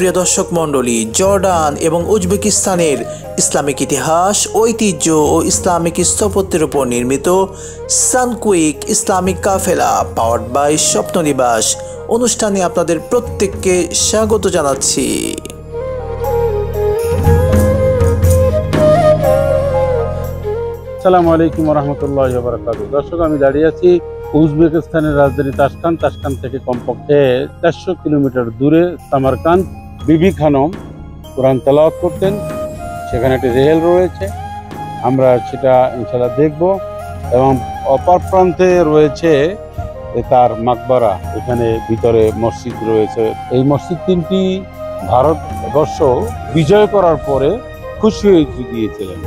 সুপ্রিয় দর্শক মণ্ডলী, জর্ডান এবং উজবেকিস্তানের ইসলামিক ইতিহাস, ঐতিহ্য ও ইসলামিক স্থাপত্যের উপর নির্মিত সানকুইক ইসলামিক কাফেলা পাওয়ার্ড বাই স্বপ্ননিবাস অনুষ্ঠানে আপনাদের প্রত্যেককে স্বাগত জানাচ্ছি। আসসালামু আলাইকুম ওয়া রাহমাতুল্লাহি ওয়া বারাকাতুহু। দর্শক, আমি দাঁড়িয়ে আছি উজবেকিস্তানের রাজধানী তাশকান্ত থেকে কমপক্ষে 400 কিলোমিটার দূরে সামারকান্দ। বিবি খানম কোরআন তেলাওয়াত করতেন, সেখানে একটি রেল রয়েছে, আমরা সেটা ইনশাআল্লাহ দেখব। এবং অপর প্রান্তে রয়েছে তার মাকবারা, এখানে ভিতরে মসজিদ রয়েছে। এই মসজিদ তিনটি ভারতবর্ষ বিজয় করার পরে খুশি হয়ে গিয়েছিলেন।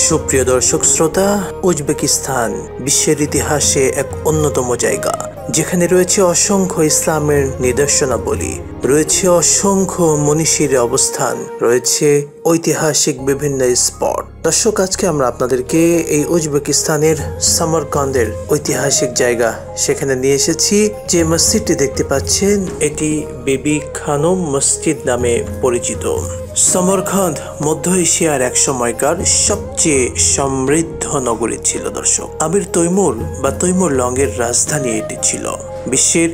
সুপ্রিয় দর্শক শ্রোতা, উজবেকিস্তান বিশ্বের ইতিহাসে এক অন্যতম জায়গা, যেখানে রয়েছে অসংখ্য ইসলামের নিদর্শনাবলী, রয়েছে অসংখ্য মনীষীর অবস্থান, রয়েছে ঐতিহাসিক বিভিন্ন স্পট। দর্শক, আজকে আমরা আপনাদেরকে এই উজবেকিস্তানের সামারকান্দের ঐতিহাসিক জায়গা সেখানে নিয়ে এসেছি। যে মসজিদটি দেখতে পাচ্ছেন, এটি বিবি খানম মসজিদ নামে পরিচিত। সামারকান্দ মধ্য এশিয়ার এক সময়কার সবচেয়ে সমৃদ্ধ নগরী ছিল। দর্শক, আমির তৈমুর বা তৈমুর লংয়ের রাজধানী এটি ছিল। বিশ্বের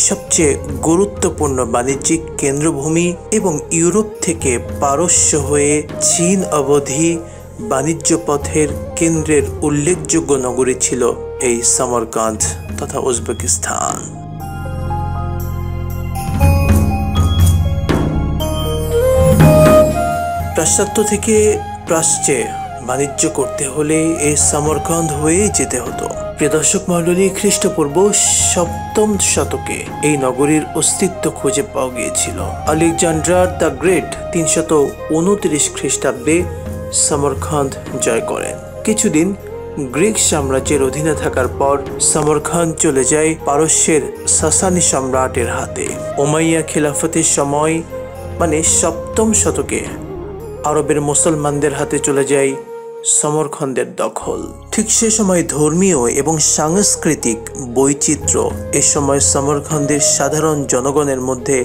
সবচেয়ে গুরুত্বপূর্ণ বাণিজ্যিক কেন্দ্রভূমি এবং ইউরোপ থেকে পারস্য হয়ে চীন অবধি বাণিজ্য পথের কেন্দ্রের উল্লেখযোগ্য নগরী ছিল এই সামারকান্দ তথা উজবেকিস্তান। পাশ্চাত্য থেকে প্রাচ্যে বাণিজ্য করতে হলে এই সামারকান্দ হয়ে যেতে হতো। প্রিয় দর্শক মণ্ডলী, খ্রিস্টপূর্ব 7ম শতকে এই নগরীর অস্তিত্ব খুঁজে পাওয়া গিয়েছিল। আলেকজান্ডার দ্য গ্রেট 329 খ্রিস্টাব্দে সামারকান্দ জয় করেন। কিছুদিন গ্রিক সাম্রাজ্যের অধীনে থাকার পর সামারকান্দ চলে যায় পারস্যের সাসানি সম্রাটের হাতে। উমাইয়া খিলাফতের সময় মানে 7ম শতকে আরবের মুসলমানদের হাতে চলে যায় সামারকান্দের দখল। ঠিক সে সময় ধর্মীয় এবং সাংস্কৃতিক বৈচিত্র্য এ সময় সামারকান্দের সাধারণ জনগণের মধ্যে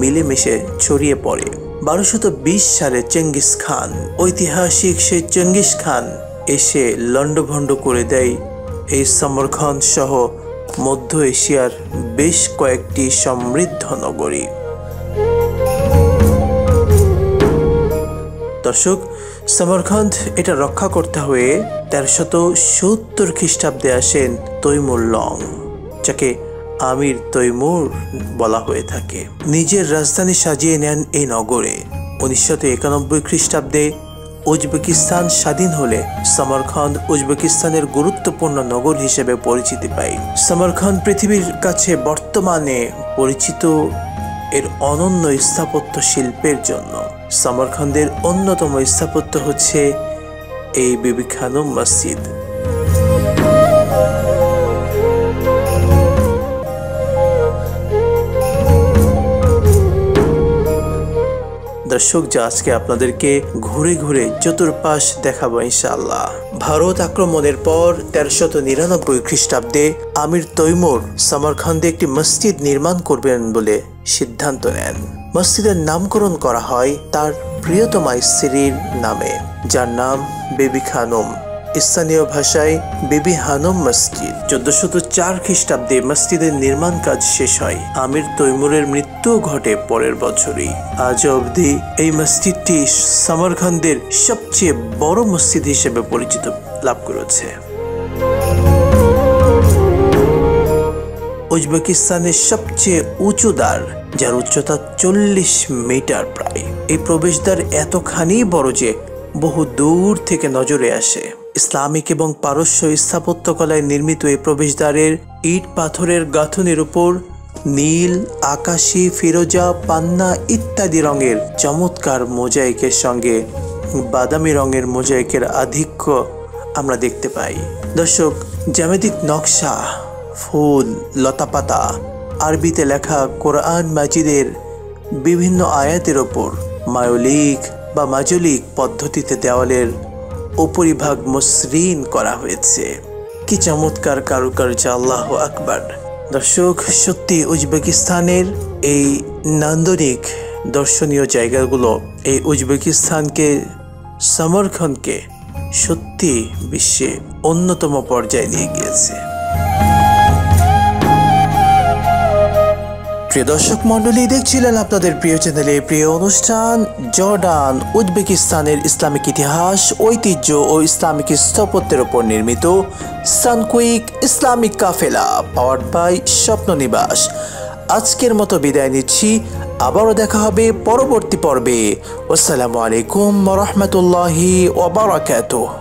মিলেমিশে ছড়িয়ে পড়ে। 1220 সালে চেঙ্গিস খান, ঐতিহাসিক সেই চেঙ্গিস খান এসে লন্ডভন্ড করে দেয় এই সামারকান্দ সহ মধ্য এশিয়ার বেশ কয়েকটি সমৃদ্ধ নগরী। দর্শক, সামারকান্দ এটা রক্ষা করতে হয়ে 1370 খ্রিস্টাব্দে আসেন তৈমুর লং, যাকে আমির তৈমুর বলা হয়ে থাকে। নিজের রাজধানী সাজিয়ে নেন এই নগরে। 1991 খ্রিস্টাব্দে উজবেকিস্তান স্বাধীন হলে সামারকান্দ উজবেকিস্তানের গুরুত্বপূর্ণ নগর হিসেবে পরিচিতি পায়। সামারকান্দ পৃথিবীর কাছে বর্তমানে পরিচিত এর অনন্য স্থাপত্য শিল্পের জন্য। সামারকান্দের অন্যতম স্থাপত্য হচ্ছে এই বিবি খানম মসজিদ। দর্শক, যা আজকে আপনাদেরকে ঘুরে ঘুরে চতুর্পাশ দেখাবো ইনশাআল্লাহ। ভারত আক্রমণের পর 1399 খ্রিস্টাব্দে আমির তৈমুর সামারকান্দে একটি মসজিদ নির্মাণ করবেন বলে সিদ্ধান্ত নেন। মসজিদের নামকরণ করা হয় তার প্রিয়তমা স্ত্রীর নামে, যার নাম বিবি খানম, স্থানীয় ভাষায় বিবি হানম মসজিদ। 1404 খ্রিস্টাব্দে মসজিদের নির্মাণ কাজ শেষ হয়। আমির তৈমুরের মৃত্যু ঘটে পরের বছরই। আজ অবধি এই মসজিদটি সামারকান্দের সবচেয়ে বড় মসজিদ হিসেবে পরিচিত লাভ করেছে। উজবেকিস্তানের সবচেয়ে উঁচু দ্বার, যার উচ্চতা 40 মিটার প্রায়। এই প্রবেশদ্বার এতখানি বড় যে বহু দূর থেকে নজরে আসে। ইসলামিক এবং পারস্য স্থাপত্যকলায় নির্মিত এই প্রবেশদ্বারের ইট পাথরের গাঁথুনির উপর নীল, আকাশী, ফিরোজা, পান্না ইত্যাদি রঙের চমৎকার মোজাইকের সঙ্গে বাদামি রঙের মোজাইকের আধিক্য আমরা দেখতে পাই। দর্শক, জ্যামিতিক নকশা, ফুল, লতাপাতা, আরবিতে লেখা কোরআন মাজিদের বিভিন্ন আয়াতের ওপর মায়োলিক বা মাজলিক পদ্ধতিতে দেওয়ালের উপরিভাগ মসৃণ করা হয়েছে। কি চমৎকার কারুকার্য! আল্লাহু আকবার। দর্শক, সত্যি উজবেকিস্তানের এই নান্দনিক দর্শনীয় জায়গাগুলো এই উজবেকিস্তানকে, সমরখন্দকে সত্যি বিশ্বে অন্যতম পর্যায়ে নিয়ে গিয়েছে। প্রিয় দর্শক মন্ডলী, দেখছিলেন আপনাদের প্রিয় চ্যানেলে প্রিয় অনুষ্ঠান জর্ডান উজবেকিস্তানের ইসলামিক ইতিহাস, ঐতিহ্য ও ইসলামিক স্থাপত্যের উপর নির্মিত সানকুইক ইসলামিক কাফেলা পাওয়ার্ড বাই স্বপ্ন নিবাস। আজকের মতো বিদায় নিচ্ছি, আবারও দেখা হবে পরবর্তী পর্বে। আসসালামু আলাইকুম ওয়া রাহমাতুল্লাহি ওয়া বারাকাতুহু।